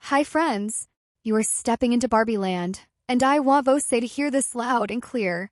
Hi friends, you are stepping into Barbie land, and I want Vose to hear this loud and clear.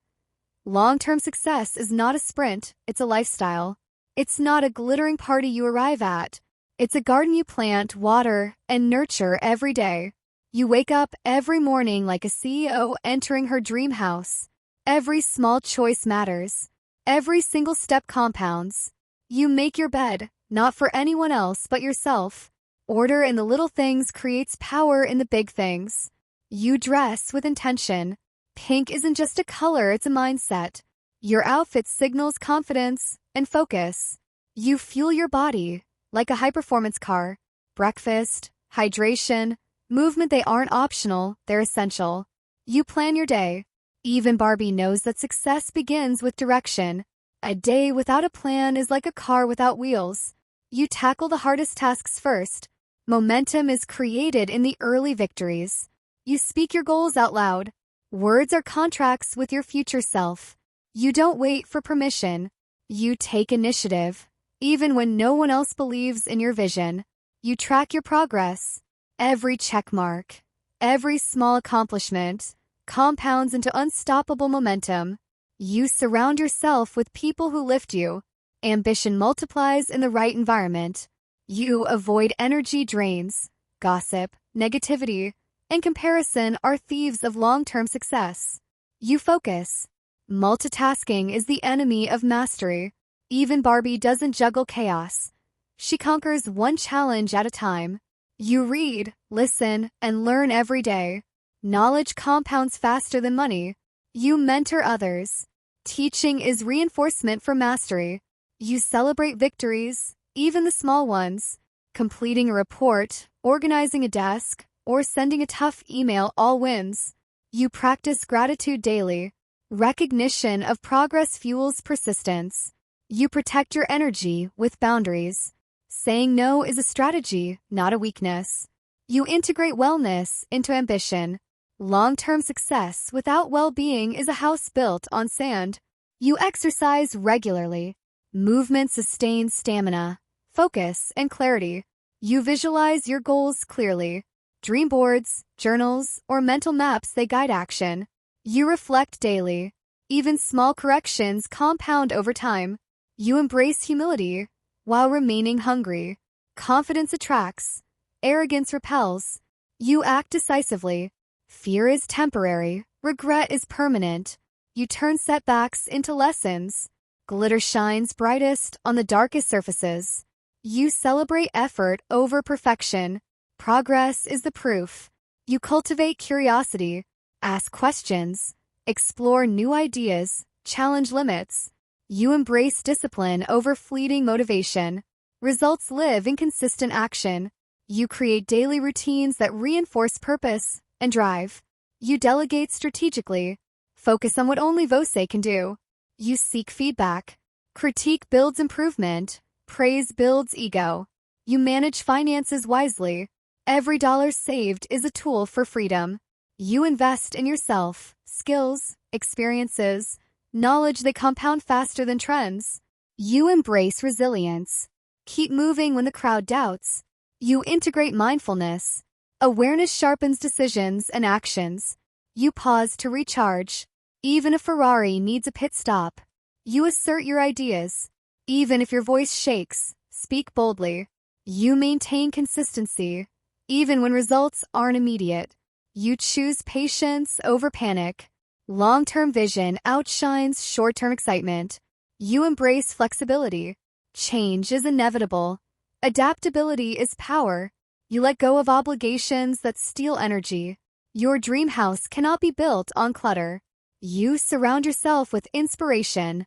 Long-term success is not a sprint, it's a lifestyle. It's not a glittering party you arrive at. It's a garden you plant, water, and nurture every day. You wake up every morning like a CEO entering her dream house. Every small choice matters. Every single step compounds. You make your bed, not for anyone else but yourself. Order in the little things creates power in the big things. You dress with intention. Pink isn't just a color, it's a mindset. Your outfit signals confidence and focus. You fuel your body like a high-performance car. Breakfast, hydration, movement, they aren't optional, they're essential. You plan your day. Even Barbie knows that success begins with direction. A day without a plan is like a car without wheels. You tackle the hardest tasks first. Momentum is created in the early victories. You speak your goals out loud. Words are contracts with your future self. You don't wait for permission. You take initiative. Even when no one else believes in your vision, you track your progress. Every check mark, every small accomplishment compounds into unstoppable momentum. You surround yourself with people who lift you. Ambition multiplies in the right environment. You avoid energy drains. Gossip, negativity, and comparison are thieves of long-term success. You focus. Multitasking is the enemy of mastery. Even Barbie doesn't juggle chaos. She conquers one challenge at a time. You read, listen, and learn every day. Knowledge compounds faster than money. You mentor others. Teaching is reinforcement for mastery. You celebrate victories, even the small ones. Completing a report, organizing a desk, or sending a tough email, all wins. You practice gratitude daily. Recognition of progress fuels persistence. You protect your energy with boundaries. Saying no is a strategy, not a weakness. You integrate wellness into ambition. Long-term success without well-being is a house built on sand. You exercise regularly. Movement sustains stamina, focus, and clarity. You visualize your goals clearly. Dream boards, journals, or mental maps, they guide action. You reflect daily. Even small corrections compound over time. You embrace humility while remaining hungry. Confidence attracts. Arrogance repels. You act decisively. Fear is temporary. Regret is permanent. You turn setbacks into lessons. Glitter shines brightest on the darkest surfaces. You celebrate effort over perfection. Progress is the proof. You cultivate curiosity. Ask questions. Explore new ideas. Challenge limits. You embrace discipline over fleeting motivation. Results live in consistent action. You create daily routines that reinforce purpose and drive. You delegate strategically. Focus on what only Vose can do. You seek feedback. Critique builds improvement. Praise builds ego. You manage finances wisely. Every dollar saved is a tool for freedom. You invest in yourself, skills, experiences, knowledge that compound faster than trends. You embrace resilience. Keep moving when the crowd doubts. You integrate mindfulness. Awareness sharpens decisions and actions. You pause to recharge. Even a Ferrari needs a pit stop. You assert your ideas. Even if your voice shakes, speak boldly. You maintain consistency. Even when results aren't immediate. You choose patience over panic. Long-term vision outshines short-term excitement. You embrace flexibility. Change is inevitable. Adaptability is power. You let go of obligations that steal energy. Your dream house cannot be built on clutter. You surround yourself with inspiration.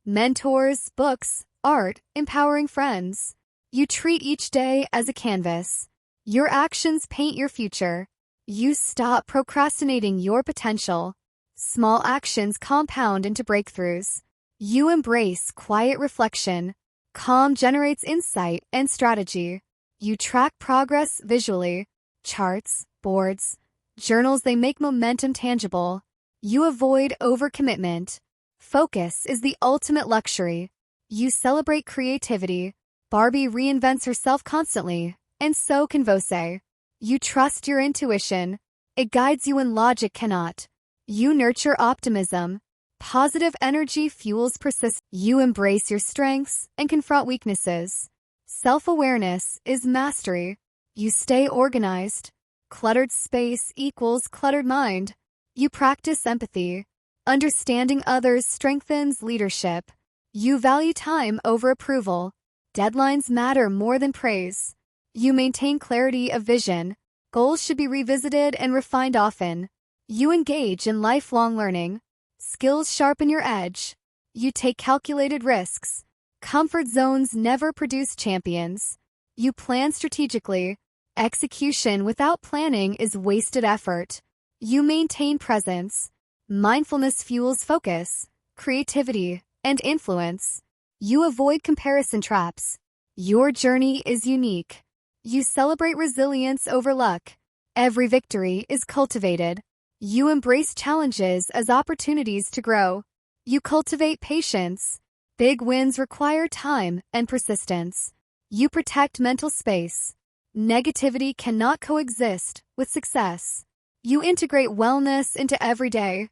Mentors, books, art, empowering friends. You treat each day as a canvas. Your actions paint your future. You stop procrastinating your potential. Small actions compound into breakthroughs. You embrace quiet reflection. Calm generates insight and strategy. You track progress visually. Charts, boards, journals, they make momentum tangible. You avoid overcommitment. Focus is the ultimate luxury. You celebrate creativity. Barbie reinvents herself constantly, and so can Vose. You trust your intuition. It guides you when logic cannot. You nurture optimism. Positive energy fuels persistence. You embrace your strengths and confront weaknesses. Self-awareness is mastery. You stay organized. Cluttered space equals cluttered mind. You practice empathy. Understanding others strengthens leadership. You value time over approval. Deadlines matter more than praise. You maintain clarity of vision. Goals should be revisited and refined often. You engage in lifelong learning. Skills sharpen your edge. You take calculated risks. Comfort zones never produce champions. You plan strategically. Execution without planning is wasted effort. You maintain presence. Mindfulness fuels focus, creativity, and influence. You avoid comparison traps. Your journey is unique. You celebrate resilience over luck. Every victory is cultivated. You embrace challenges as opportunities to grow. You cultivate patience. Big wins require time and persistence. You protect mental space. Negativity cannot coexist with success. You integrate wellness into every day.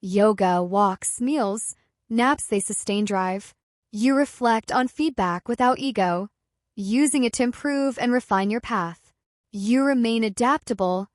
Yoga, walks, meals, naps, they sustain drive. You reflect on feedback without ego, using it to improve and refine your path. You remain adaptable,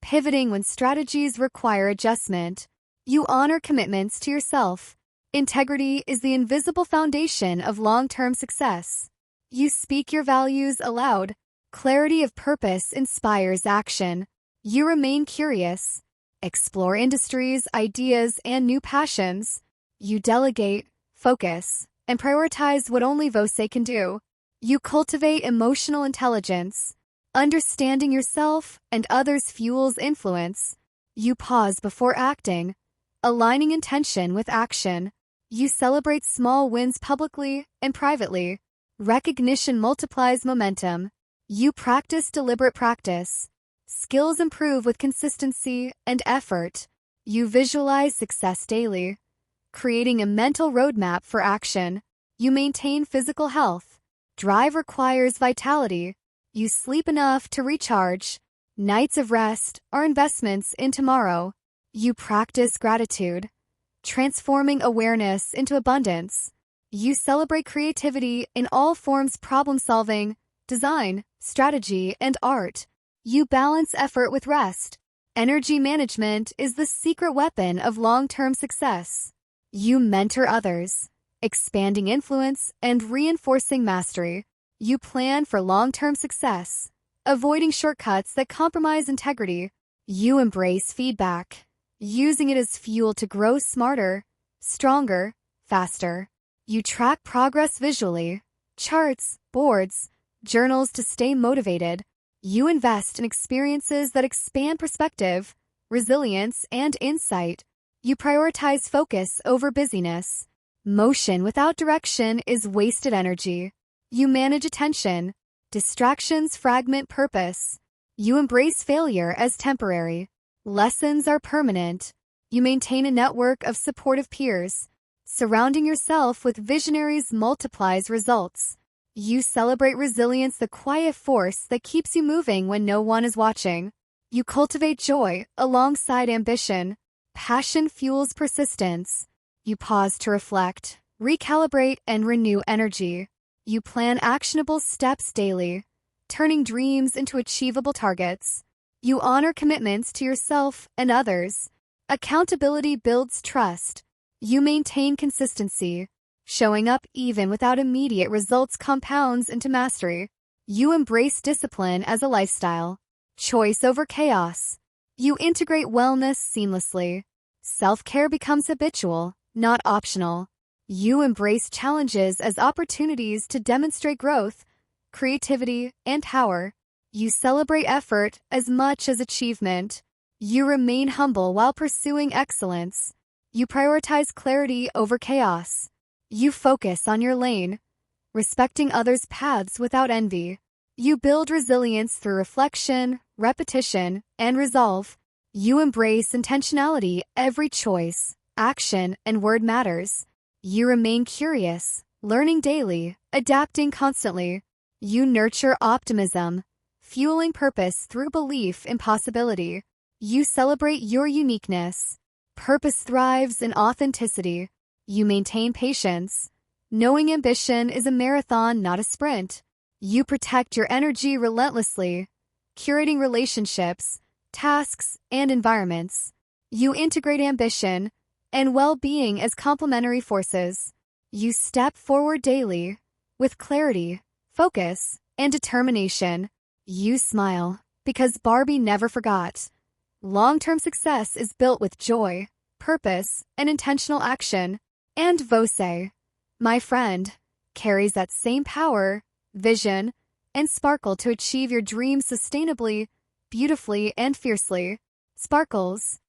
pivoting when strategies require adjustment. You honor commitments to yourself. Integrity is the invisible foundation of long-term success. You speak your values aloud. Clarity of purpose inspires action. You remain curious. Explore industries, ideas, and new passions. You delegate, focus, and prioritize what only Vose can do. You cultivate emotional intelligence. Understanding yourself and others fuels influence. You pause before acting, aligning intention with action. You celebrate small wins publicly and privately. Recognition multiplies momentum. You practice deliberate practice. Skills improve with consistency and effort. You visualize success daily, creating a mental roadmap for action. You maintain physical health. Drive requires vitality. You sleep enough to recharge. Nights of rest are investments in tomorrow. You practice gratitude, transforming awareness into abundance. You celebrate creativity in all forms: problem-solving, design, strategy, and art. You balance effort with rest. Energy management is the secret weapon of long-term success. You mentor others, expanding influence and reinforcing mastery. You plan for long-term success, avoiding shortcuts that compromise integrity. You embrace feedback, using it as fuel to grow smarter, stronger, faster. You track progress visually, charts, boards, journals to stay motivated. You invest in experiences that expand perspective, resilience, and insight. You prioritize focus over busyness. Motion without direction is wasted energy. You manage attention. Distractions fragment purpose. You embrace failure as temporary. Lessons are permanent. You maintain a network of supportive peers. Surrounding yourself with visionaries multiplies results. You celebrate resilience, the quiet force that keeps you moving when no one is watching. You cultivate joy alongside ambition. Passion fuels persistence. You pause to reflect, recalibrate, and renew energy. You plan actionable steps daily, turning dreams into achievable targets. You honor commitments to yourself and others. Accountability builds trust. You maintain consistency. Showing up even without immediate results compounds into mastery. You embrace discipline as a lifestyle. Choice over chaos. You integrate wellness seamlessly. Self-care becomes habitual, not optional. You embrace challenges as opportunities to demonstrate growth, creativity, and power. You celebrate effort as much as achievement. You remain humble while pursuing excellence. You prioritize clarity over chaos. You focus on your lane, respecting others' paths without envy. You build resilience through reflection, repetition, and resolve. You embrace intentionality. Every choice, action, and word matters. You remain curious, learning daily, adapting constantly. You nurture optimism. fueling purpose through belief in possibility. You celebrate your uniqueness. Purpose thrives in authenticity. You maintain patience, knowing ambition is a marathon, not a sprint. You protect your energy relentlessly, curating relationships, tasks, and environments. You integrate ambition and well-being as complementary forces. You step forward daily with clarity, focus, and determination. You smile because Barbie never forgot. Long-term success is built with joy, purpose, and intentional action. And Vose, my friend, carries that same power, vision, and sparkle to achieve your dreams sustainably, beautifully, and fiercely. Sparkles,